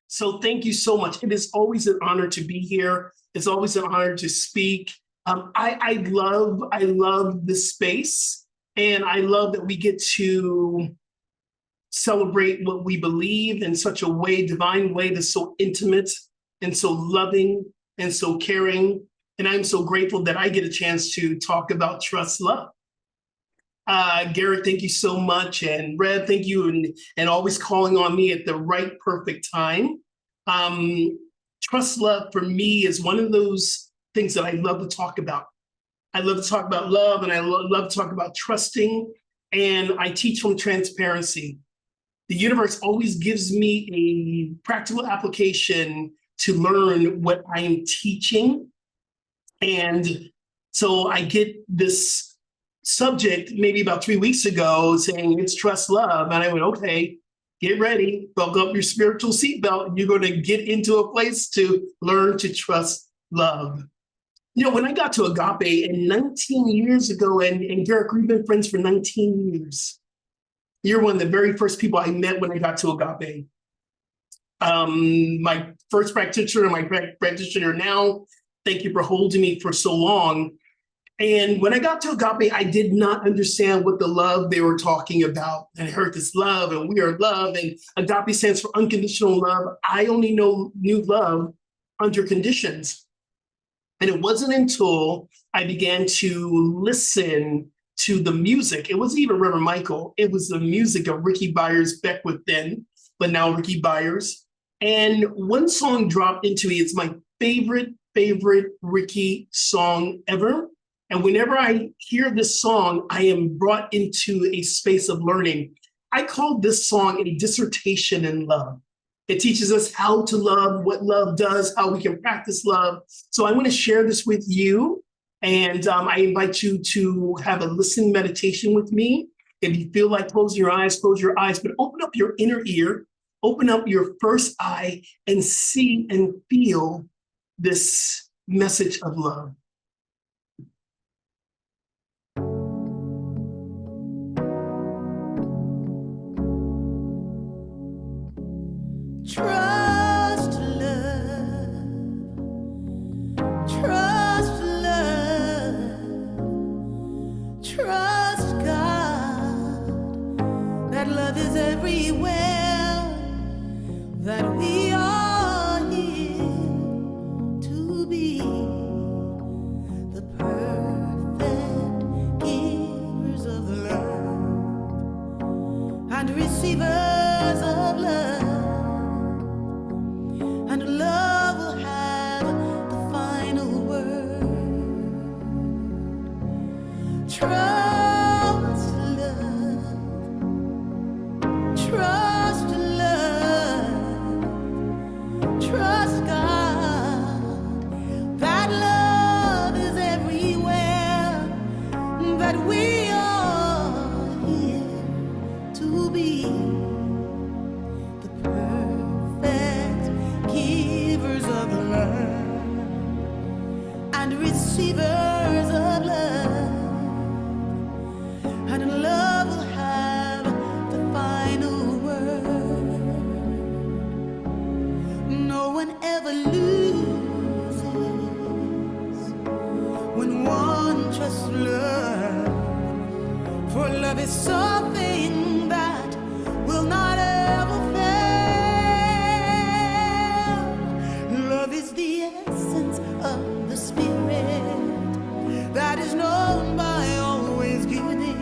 So thank you so much. It is always an honor to be here. It's always an honor to speak. I love this space, and I love that we get to celebrate what we believe in such a way, divine way that's so intimate and so loving and so caring. And I'm so grateful that I get a chance to talk about trust love. Garrett, thank you so much. And Rev, thank you, and always calling on me at the right, perfect time. Trust love for me is one of those things that I love to talk about. I love to talk about love, and I love to talk about trusting, and I teach from transparency. The universe always gives me a practical application to learn what I am teaching. And so I get this subject maybe about 3 weeks ago saying it's trust love. And I went, okay, get ready, buckle up your spiritual seatbelt. You're going to get into a place to learn to trust love. You know, when I got to Agape and 19 years ago, and Garrett, we've been friends for 19 years. You're one of the very first people I met when I got to Agape. My first practitioner and my practitioner now, thank you for holding me for so long. And when I got to Agape, I did not understand what the love they were talking about. And I heard this love, and we are love, and Agape stands for unconditional love. I only knew love under conditions. And it wasn't until I began to listen to the music. It wasn't even Reverend Michael. It was the music of Ricky Byers, Beckwith then, but now Ricky Byers. And one song dropped into me. It's my favorite Ricky song ever. And whenever I hear this song, I am brought into a space of learning. I call this song a dissertation in love. It teaches us how to love, what love does, how we can practice love. So I want to share this with you. And I invite you to have a listening meditation with me. If you feel like close your eyes, but open up your inner ear, open up your first eye, and see and feel this message of love. Trust love, trust love, trust God, that love is everywhere, that we are here to be the perfect givers of love and receivers of love. And love will have the final word. Trust love, trust love, trust God. That love is everywhere, that we are here to be the perfect givers of love and receivers of love, and love will have the final word. No one ever loses when one trusts love, for love is something that will not ever fail. Love is the essence of the Spirit that is known by always giving.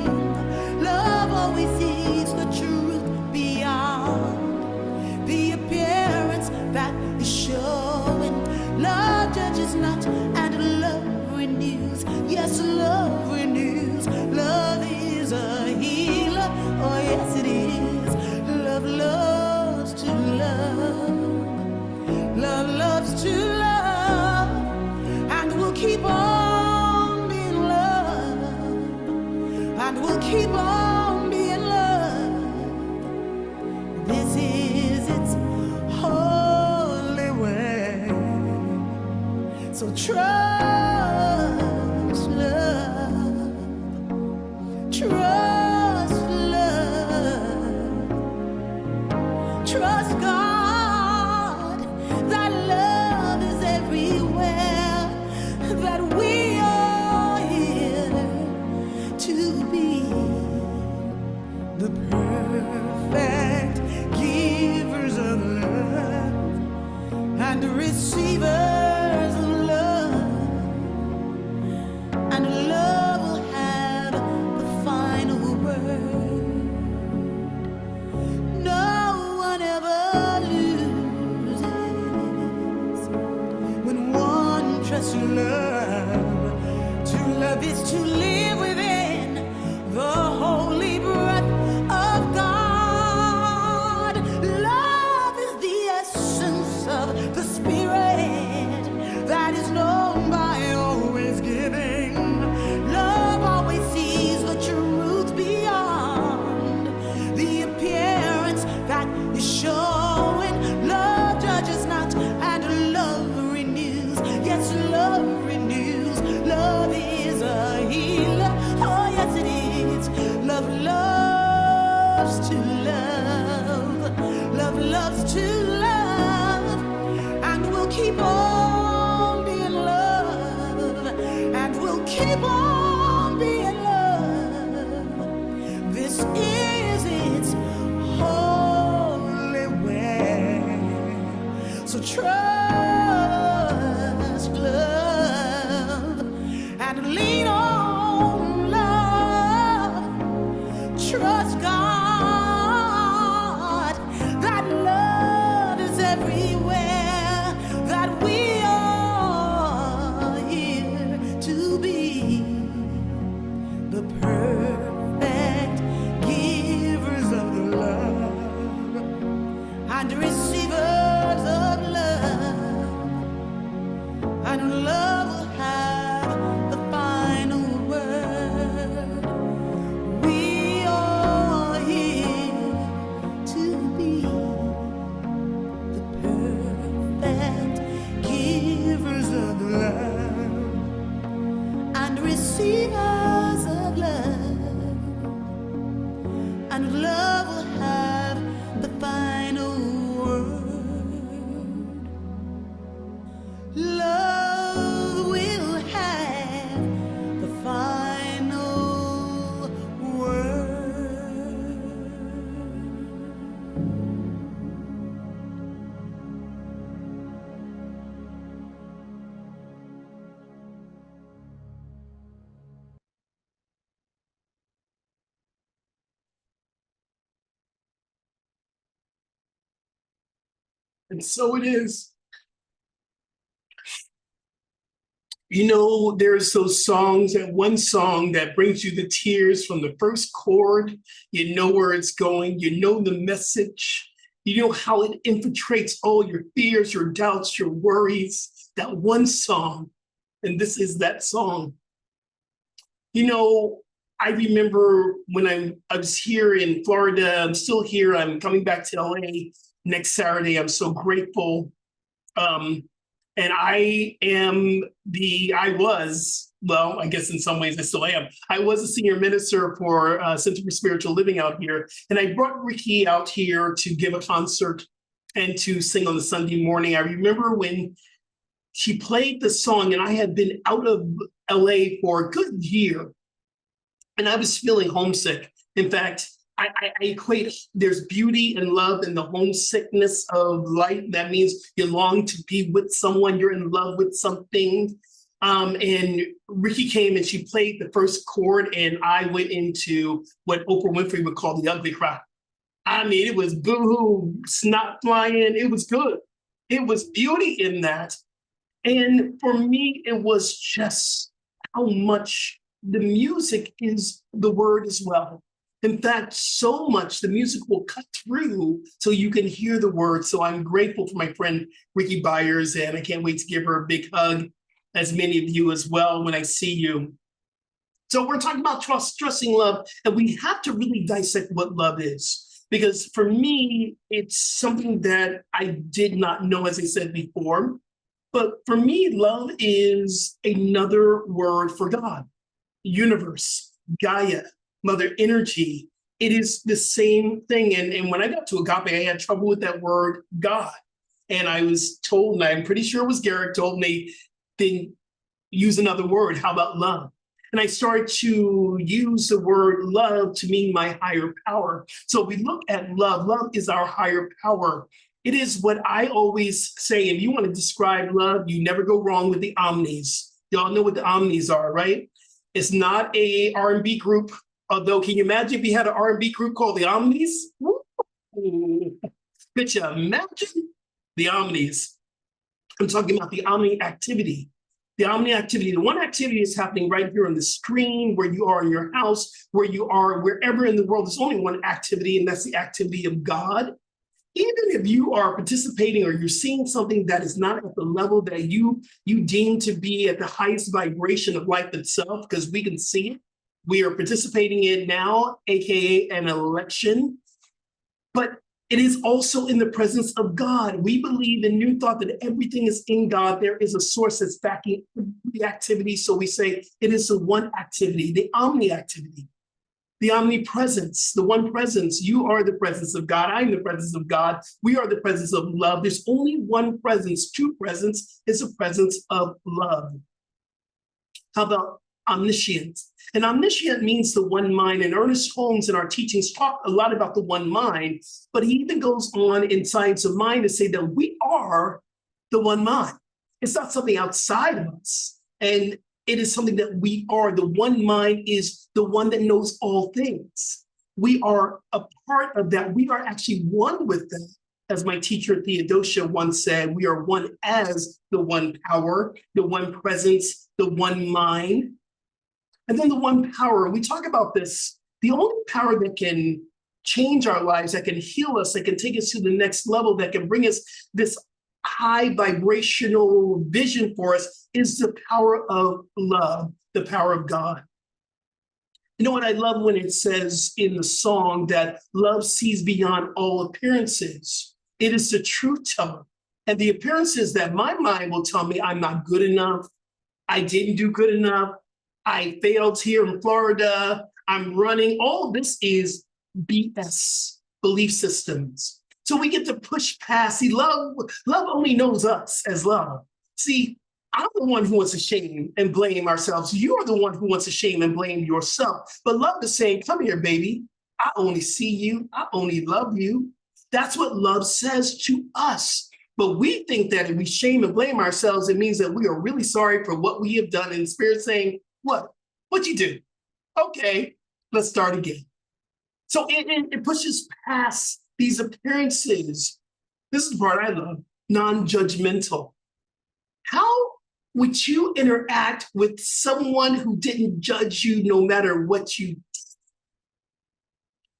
Love always sees the truth beyond the appearance that is showing. Love judges not, and love renews. Yes, love renews. Love is a healer. Oh, yes, it is. Love loves to love. Love loves to love, and will keep on being loved, and will keep on being loved. This is its holy way. So trust love, trust love, trust God. receivers of love, and love will have the final word. No one ever loses when one trusts love. To love is to live within the holy breath of God. Love is the essence of the Spirit that is known by always giving. Love always sees the truth beyond the appearance that is showing. Love judges not, and love renews. Yes, love renews. Love is a healer. Oh, yes, it is. Love loves to love. Love loves to love. And we'll keep on being love. And we'll keep on being love. This is its holy way. So trust love and lean on love. Trust God that love is everywhere, that we are here to be the perfect givers of the love and receivers of love, and love will have the final word. We are here to be the perfect givers of love and receivers of love, and love will have the final word. Love will have the final word. And so it is. You know, there's those songs, that one song that brings you the tears from the first chord. You know where it's going. You know the message. You know how it infiltrates all your fears, your doubts, your worries. That one song. And this is that song. You know, I remember when I was here in Florida. I'm still here. I'm coming back to LA next Saturday. I'm so grateful. And I was, well, I guess in some ways I still am. I was a senior minister for Center for Spiritual Living out here. And I brought Ricky out here to give a concert and to sing on the Sunday morning. I remember when she played the song, and I had been out of LA for a good year, and I was feeling homesick. In fact, I equate there's beauty and love in the homesickness of life. That means you long to be with someone, you're in love with something. And Ricky came and she played the first chord, and I went into what Oprah Winfrey would call the ugly cry. I mean, it was boo-hoo, snot flying. It was good. It was beauty in that. And for me, it was just how much the music is the word as well. In fact, so much the music will cut through so you can hear the words. So I'm grateful for my friend Ricky Byers, and I can't wait to give her a big hug, as many of you as well, when I see you. So we're talking about trusting love, and we have to really dissect what love is. Because for me, it's something that I did not know, as I said before. But for me, love is another word for God, universe, Gaia, Mother Energy. It is the same thing. And when I got to Agape, I had trouble with that word, God. And I was told, and I'm pretty sure it was Garrett told me, then use another word. How about love? And I started to use the word love to mean my higher power. So we look at love. Love is our higher power. It is what I always say. If you want to describe love, you never go wrong with the Omnis. Y'all know what the Omnis are, right? It's not a R&B group. Although, can you imagine if you had an R&B group called the Omnis? Woo! Could you imagine the Omnis? I'm talking about the Omni activity. The Omni activity, the one activity is happening right here on the screen, where you are in your house, where you are wherever in the world. There's only one activity, and that's the activity of God. Even if you are participating or you're seeing something that is not at the level that you deem to be at the highest vibration of life itself, because we can see it, we are participating in now, AKA an election, but it is also in the presence of God. We believe in New Thought that everything is in God. There is a source that's backing the activity. So we say it is the one activity, the omni activity, the omnipresence, the one presence. You are the presence of God. I'm the presence of God. We are the presence of love. There's only one presence. True presence is a presence of love. How about omniscient? And omniscient means the one mind. And Ernest Holmes in our teachings talk a lot about the one mind, but he even goes on in Science of Mind to say that we are the one mind. It's not something outside of us. And it is something that we are. The one mind is the one that knows all things. We are a part of that. We are actually one with them. As my teacher Theodosia once said, we are one as the one power, the one presence, the one mind. And then the one power, we talk about this, the only power that can change our lives, that can heal us, that can take us to the next level, that can bring us this high vibrational vision for us is the power of love, the power of God. You know what I love when it says in the song that love sees beyond all appearances. It is the truth teller. And the appearances that my mind will tell me I'm not good enough, I didn't do good enough, I failed here in Florida, I'm running. All this is BS, belief systems. So we get to push past. See, love only knows us as love. See, I'm the one who wants to shame and blame ourselves. You're the one who wants to shame and blame yourself. But love is saying, come here, baby. I only see you. I only love you. That's what love says to us. But we think that if we shame and blame ourselves, it means that we are really sorry for what we have done. And the Spirit saying, what? What'd you do? Okay, let's start again. So it pushes past these appearances. This is the part I love, non-judgmental. How would you interact with someone who didn't judge you no matter what you did?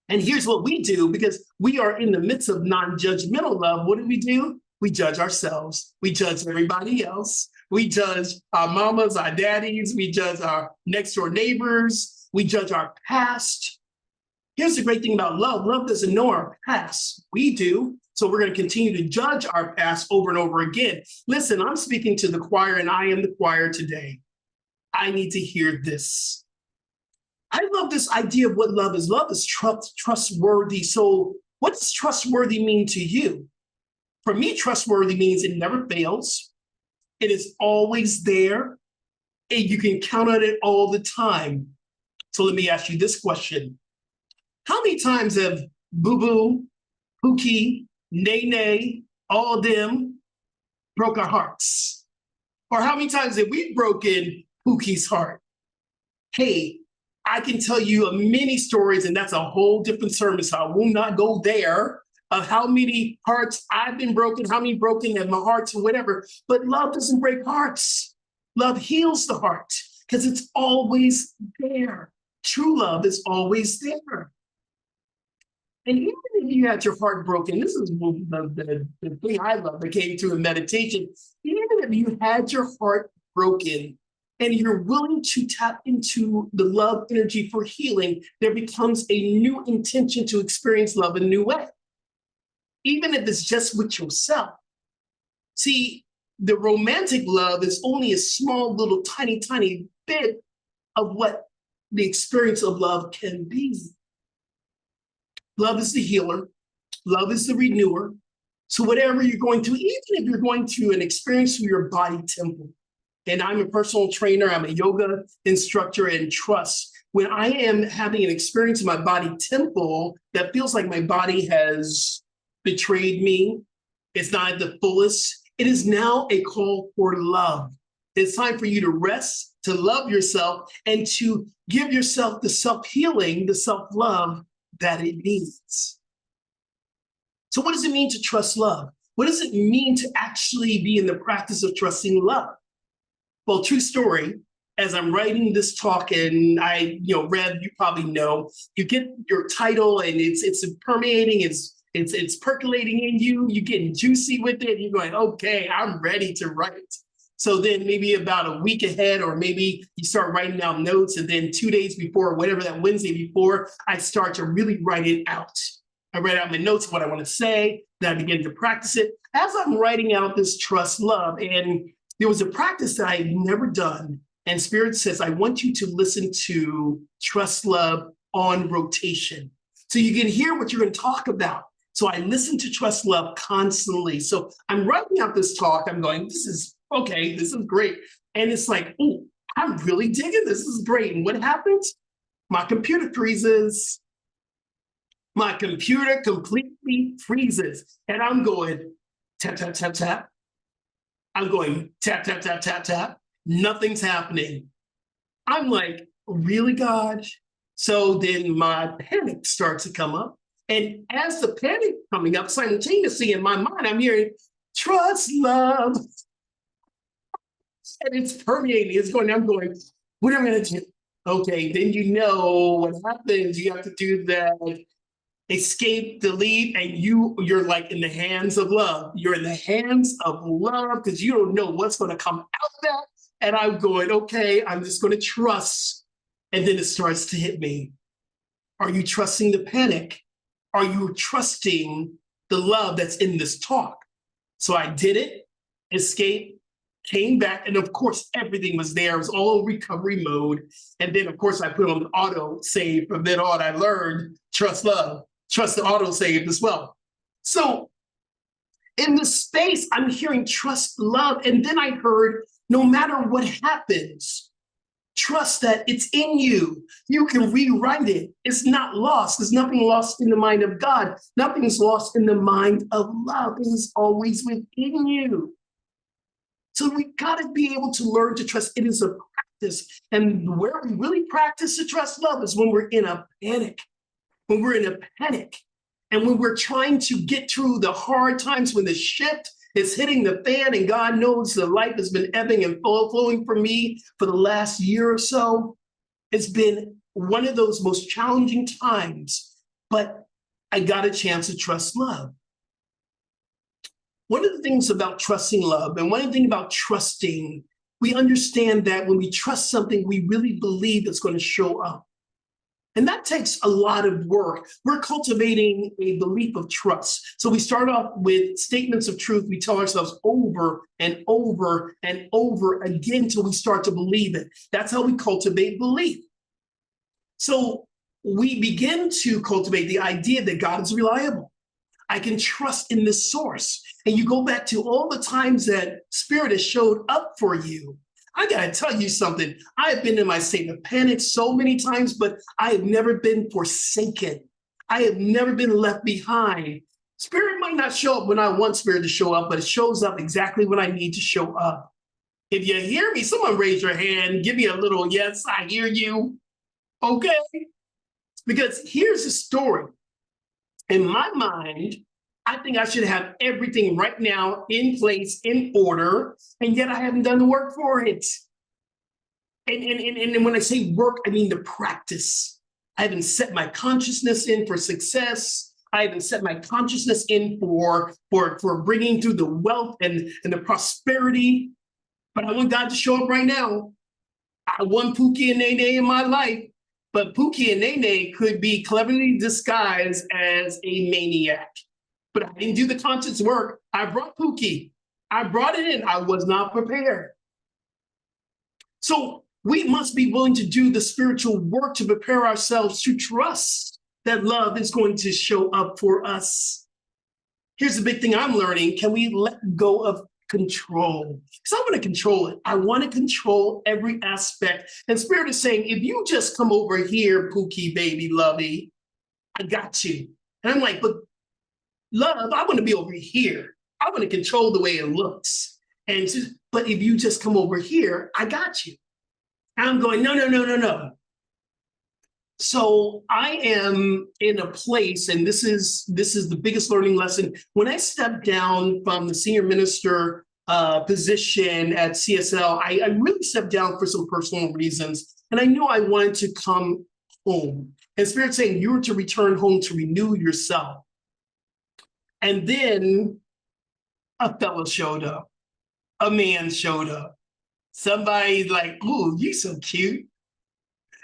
And here's what we do, because we are in the midst of non-judgmental love. What do? We judge ourselves. We judge everybody else. We judge our mamas, our daddies. We judge our next door neighbors. We judge our past. Here's the great thing about love. Love doesn't know our past. We do. So we're going to continue to judge our past over and over again. Listen, I'm speaking to the choir, and I am the choir today. I need to hear this. I love this idea of what love is. Love is trustworthy. So what does trustworthy mean to you? For me, trustworthy means it never fails. It is always there, and you can count on it all the time. So let me ask you this question. How many times have Boo-Boo, Pookie, Nay-Nay, all of them broke our hearts? Or how many times have we broken Pookie's heart? Hey, I can tell you many stories, and that's a whole different sermon, so I will not go there, of how many hearts I've been broken, how many broken have my hearts, or whatever. But love doesn't break hearts. Love heals the heart, because it's always there. True love is always there. And even if you had your heart broken, this is the thing I love that came through in meditation. Even if you had your heart broken and you're willing to tap into the love energy for healing, there becomes a new intention to experience love in a new way. Even if it's just with yourself. See, the romantic love is only a small little tiny bit of what the experience of love can be. Love is the healer. Love is the renewer. So whatever you're going through, even if you're going through an experience through your body temple, and I'm a personal trainer, I'm a yoga instructor, and trust, when I am having an experience in my body temple that feels like my body has betrayed me, It's not at the fullest. It is now a call for love. It's time for you to rest, to love yourself, and to give yourself the self-healing, the self-love that it needs. So what does it mean to trust love? What does it mean to actually be in the practice of trusting love? Well, true story, as I'm writing this talk, and Rev, you probably know, you get your title and it's permeating, it's percolating in you, you're getting juicy with it, and you're going, okay, I'm ready to write. So then maybe about a week ahead, or maybe you start writing down notes, and then 2 days before, whatever, that Wednesday before, I start to really write it out. I write out my notes, what I want to say, then I begin to practice it. As I'm writing out this trust love, and there was a practice that I had never done, and Spirit says, I want you to listen to trust love on rotation, so you can hear what you're going to talk about. So I listen to trust love constantly. So I'm writing out this talk, I'm going, this is okay, this is great. And it's like, oh, I'm really digging this. This is great. And what happens? My computer freezes. My computer completely freezes. And I'm going tap, tap, tap, tap. I'm going tap, tap, tap, tap, tap. Nothing's happening. I'm like, really, God? So then my panic starts to come up. And as the panic coming up, simultaneously in my mind, I'm hearing trust love. And it's permeating, it's going, I'm going, what am I gonna do? Okay, then you know what happens. You have to do that escape, delete, and you're like in the hands of love. You're in the hands of love because you don't know what's gonna come out of that. And I'm going, okay, I'm just gonna trust. And then it starts to hit me. Are you trusting the panic? Are you trusting the love that's in this talk? So I did it, escape, came back, and of course, everything was there. It was all recovery mode. And then, of course, I put on the auto save. From then on, I learned trust love, trust the auto save as well. So in this space, I'm hearing trust love. And then I heard, no matter what happens, trust that it's in you. You can rewrite it. It's not lost. There's nothing lost in the mind of God. Nothing's lost in the mind of love. It is always within you. So we got to be able to learn to trust. It is a practice. And where we really practice to trust love is when we're in a panic. When we're in a panic. And when we're trying to get through the hard times, when the shit is hitting the fan, and God knows the life has been ebbing and flowing for me for the last year or so. It's been one of those most challenging times, but I got a chance to trust love. One of the things about trusting love, and one of the things about trusting, we understand that when we trust something, we really believe it's going to show up. And that takes a lot of work. We're cultivating a belief of trust. So we start off with statements of truth. We tell ourselves over and over and over again till we start to believe it. That's how we cultivate belief. So we begin to cultivate the idea that God is reliable. I can trust in this source. And you go back to all the times that Spirit has showed up for you. I gotta tell you something. I have been in my state of panic so many times, but I have never been forsaken. I have never been left behind. Spirit might not show up when I want Spirit to show up, but it shows up exactly when I need to show up. If you hear me, someone raise your hand, give me a little, yes, I hear you. Okay? Because here's the story. In my mind, I think I should have everything right now in place, in order, and yet I haven't done the work for it. And when I say work, I mean the practice. I haven't set my consciousness in for success. I haven't set my consciousness in for bringing through the wealth and the prosperity. But I want God to show up right now. I want Pookie and Nene in my life, but Pookie and Nene could be cleverly disguised as a maniac. But I didn't do the conscious work. I brought Pookie. I brought it in. I was not prepared. So we must be willing to do the spiritual work to prepare ourselves to trust that love is going to show up for us. Here's the big thing I'm learning. Can we let go of control? Because I want to control it. I want to control every aspect. And Spirit is saying, if you just come over here, Pookie, baby, lovey, I got you. And I'm like, but love, I want to be over here. I'm going to control the way it looks. But if you just come over here, I got you. And I'm going, no, no, no, no, no. So I am in a place, and this is the biggest learning lesson. When I stepped down from the senior minister position at CSL, I really stepped down for some personal reasons. And I knew I wanted to come home. And Spirit saying you were to return home to renew yourself. And then a fellow showed up, a man showed up. Somebody like, ooh, you so cute.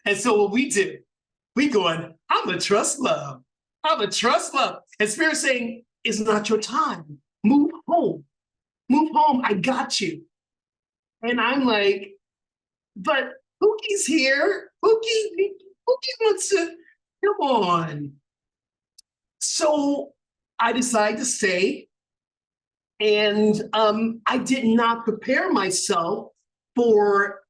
And so what we do, we going, I'm a trust love. I'm a trust love. And Spirit saying, it's not your time. Move home. Move home. I got you. And I'm like, but Pookie's here. Pookie wants to, come on. So I decided to stay. And I did not prepare myself for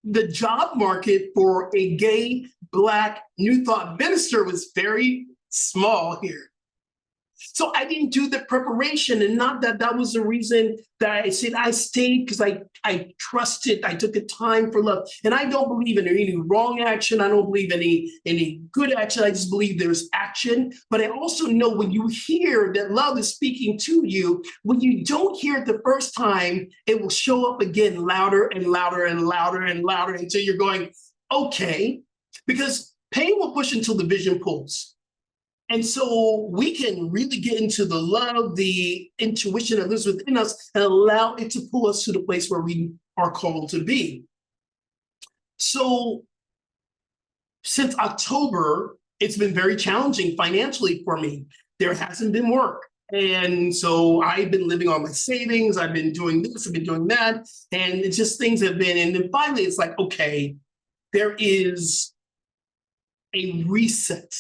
the job market for a gay, Black, New Thought minister was very small here. So I didn't do the preparation, and not that that was the reason that I said I stayed, because I trusted, I took the time for love. And I don't believe in any wrong action. I don't believe any good action. I just believe there's action. But I also know when you hear that love is speaking to you, when you don't hear it the first time, it will show up again louder and louder and louder and louder until you're going, okay, because pain will push until the vision pulls. And so we can really get into the love, the intuition that lives within us, and allow it to pull us to the place where we are called to be. So since October, it's been very challenging financially for me. There hasn't been work. And so I've been living on my savings. I've been doing this, I've been doing that. And it's just things have been, and then finally it's like, okay, there is a reset.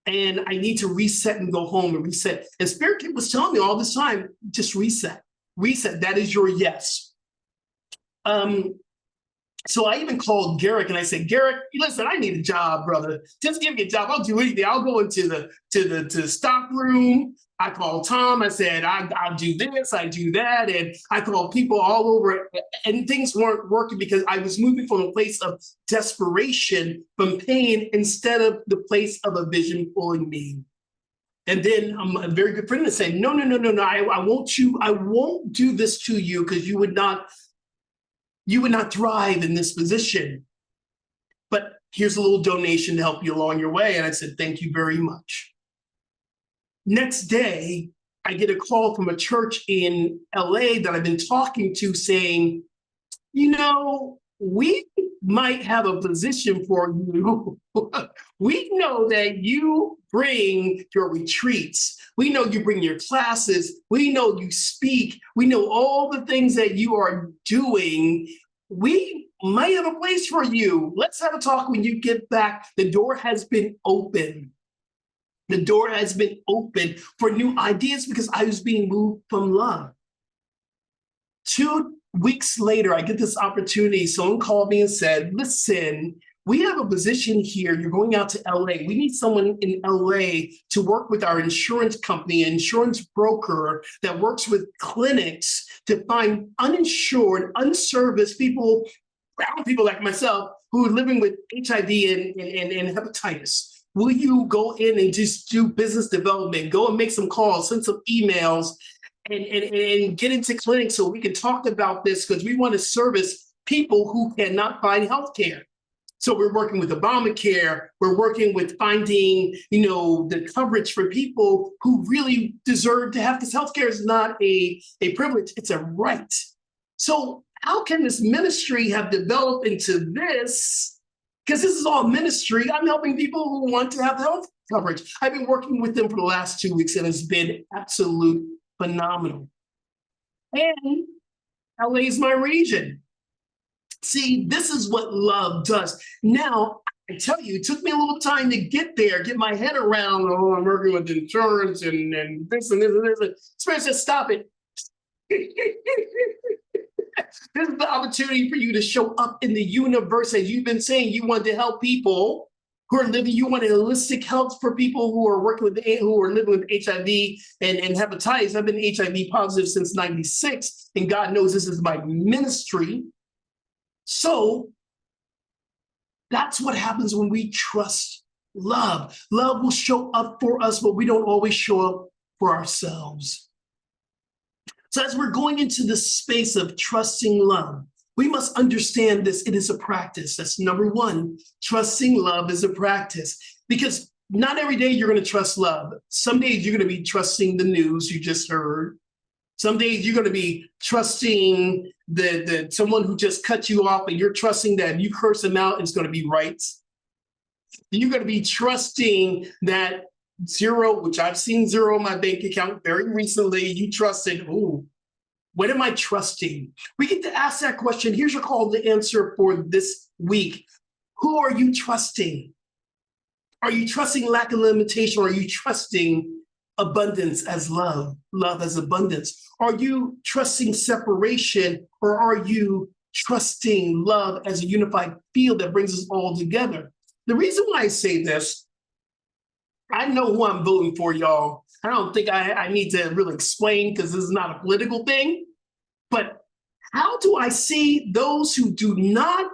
And I need to reset and go home and reset. And Spirit was telling me all this time, just reset, reset. That is your yes. So I even called Garrick and I said, Garrick, listen, I need a job, brother. Just give me a job. I'll do anything. I'll go into the stock room. I called Tom. I said, I'll do this, I do that. And I called people all over, and things weren't working because I was moving from a place of desperation, from pain, instead of the place of a vision pulling me. And then a very good friend said, no, I won't do this to you, because you would not thrive in this position. But here's a little donation to help you along your way. And I said, thank you very much. Next day, I get a call from a church in LA that I've been talking to saying, you know, we might have a position for you. We know that you bring your retreats. We know you bring your classes. We know you speak. We know all the things that you are doing. We might have a place for you. Let's have a talk when you get back. The door has been open. The door has been open for new ideas because I was being moved from love. 2 weeks later, I get this opportunity. Someone called me and said, listen, we have a position here. You're going out to LA. We need someone in LA to work with our insurance company, an insurance broker that works with clinics to find uninsured, unserviced people, brown people like myself, who are living with HIV and hepatitis. Will you go in and just do business development, go and make some calls, send some emails, and get into clinics so we can talk about this, because we want to service people who cannot find health care. So we're working with Obamacare. We're working with finding, the coverage for people who really deserve to have, because healthcare is not a privilege, it's a right. So how can this ministry have developed into this? Because this is all ministry. I'm helping people who want to have health coverage. I've been working with them for the last 2 weeks, and it's been absolute phenomenal. And LA is my region. See, this is what love does. Now, I tell you, it took me a little time to get there, get my head around, oh, I'm working with insurance and this and this and this. Spirit says, stop it. This is the opportunity for you to show up in the universe. As you've been saying, you want to help people. who are living, you want holistic health for people who are working with, who are living with HIV and hepatitis. I've been HIV positive since 96, and God knows this is my ministry. So that's what happens when we trust love. Love will show up for us, but we don't always show up for ourselves. So as we're going into this space of trusting love, we must understand this. It is a practice. That's number one. Trusting love is a practice, because not every day you're going to trust love. Some days you're going to be trusting the news you just heard. Some days you're going to be trusting the someone who just cut you off, and you're trusting that if you curse them out, it's going to be right. You're going to be trusting that zero, which I've seen zero in my bank account very recently. You trusted, oh, what am I trusting? We get to ask that question. Here's your call to answer for this week. Who are you trusting? Are you trusting lack of limitation? Or are you trusting abundance as love, love as abundance? Are you trusting separation, or are you trusting love as a unified field that brings us all together? The reason why I say this, I know who I'm voting for, y'all. I don't think I need to really explain, because this is not a political thing. But how do I see those who do not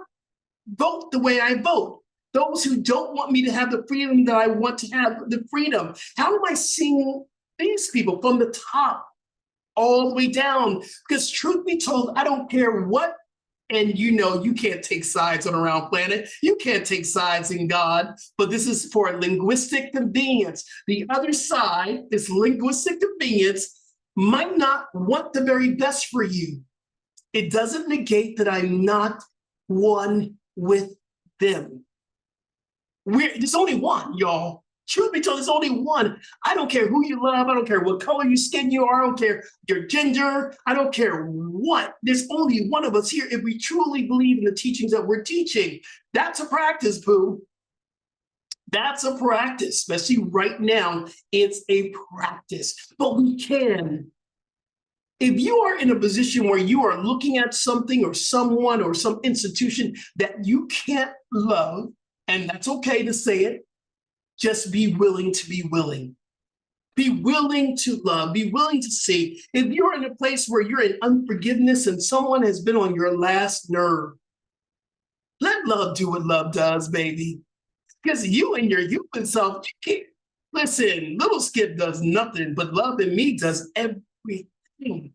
vote the way I vote? Those who don't want me to have the freedom that I want to have the freedom? How am I seeing these people from the top all the way down? Because truth be told, I don't care what. And you know, you can't take sides on a round planet. You can't take sides in God, but this is for linguistic convenience. The other side, this linguistic convenience, might not want the very best for you. It doesn't negate that I'm not one with them. There's only one, y'all. Truth be told, there's only one. I don't care who you love. I don't care what color your skin you are. I don't care your gender. I don't care what. There's only one of us here if we truly believe in the teachings that we're teaching. That's a practice, boo. That's a practice, especially right now. It's a practice, but we can. If you are in a position where you are looking at something or someone or some institution that you can't love, and that's okay to say it, just be willing to be willing. Be willing to love, be willing to see. If you're in a place where you're in unforgiveness and someone has been on your last nerve, let love do what love does, baby. Because you and your human self, you can't. Listen, little Skip does nothing, but love in me does everything.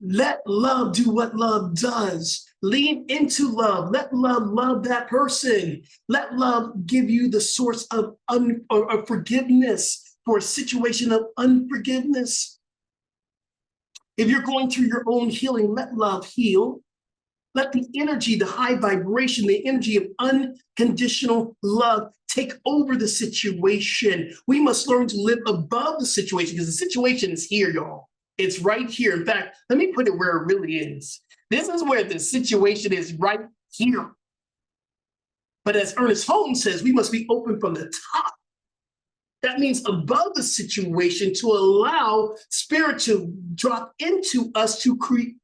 Let love do what love does. Lean into love. Let love love that person. Let love give you the source of forgiveness for a situation of unforgiveness. If you're going through your own healing, let love heal. Let the energy, the high vibration, the energy of unconditional love take over the situation. We must learn to live above the situation, because the situation is here, y'all. It's right here. In fact, let me put it where it really is. This is where the situation is, right here. But as Ernest Holmes says, we must be open from the top. That means above the situation, to allow spirit to drop into us to create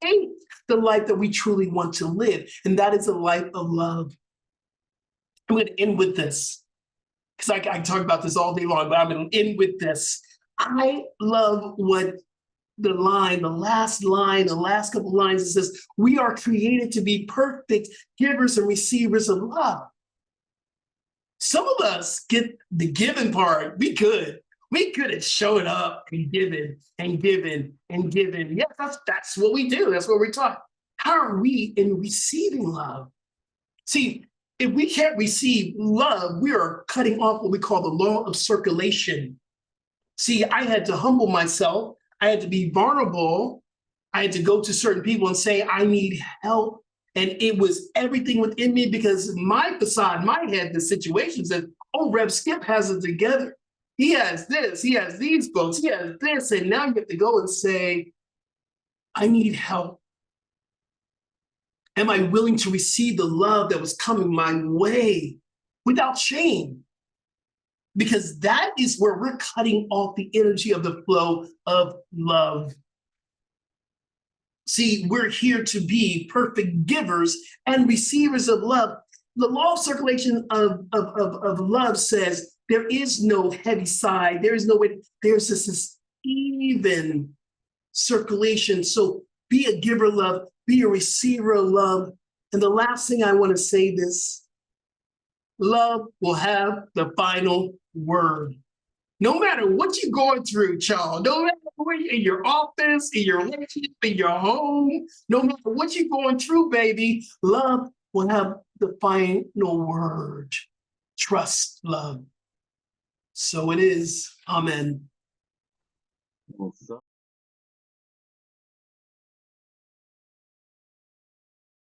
the life that we truly want to live. And that is a life of love. I'm going to end with this, because I can talk about this all day long, but I'm going to end with this. I love what the last couple lines, it says, we are created to be perfect givers and receivers of love. Some of us get the giving part. We could have showed up and given and given and given. Yes, that's what we do. That's what we're taught. How are we in receiving love? See, if we can't receive love, we are cutting off what we call the law of circulation. See, I had to humble myself. I had to be vulnerable. I had to go to certain people and say, I need help. And it was everything within me, because my facade, my head, the situation said, oh, Rev Skip has it together. He has this, he has these books, he has this. And now you have to go and say, I need help. Am I willing to receive the love that was coming my way without shame? Because that is where we're cutting off the energy of the flow of love. See, we're here to be perfect givers and receivers of love. the law of circulation of love says there is no heavy side. There is no way, there's this even circulation. So be a giver of love, be a receiver of love. And the last thing I want to say this, love will have the final word. No matter what you're going through, child, no matter where you're in your office, in your relationship, in your home, no matter what you're going through, baby, love will have the final word. Trust love. So it is. Amen.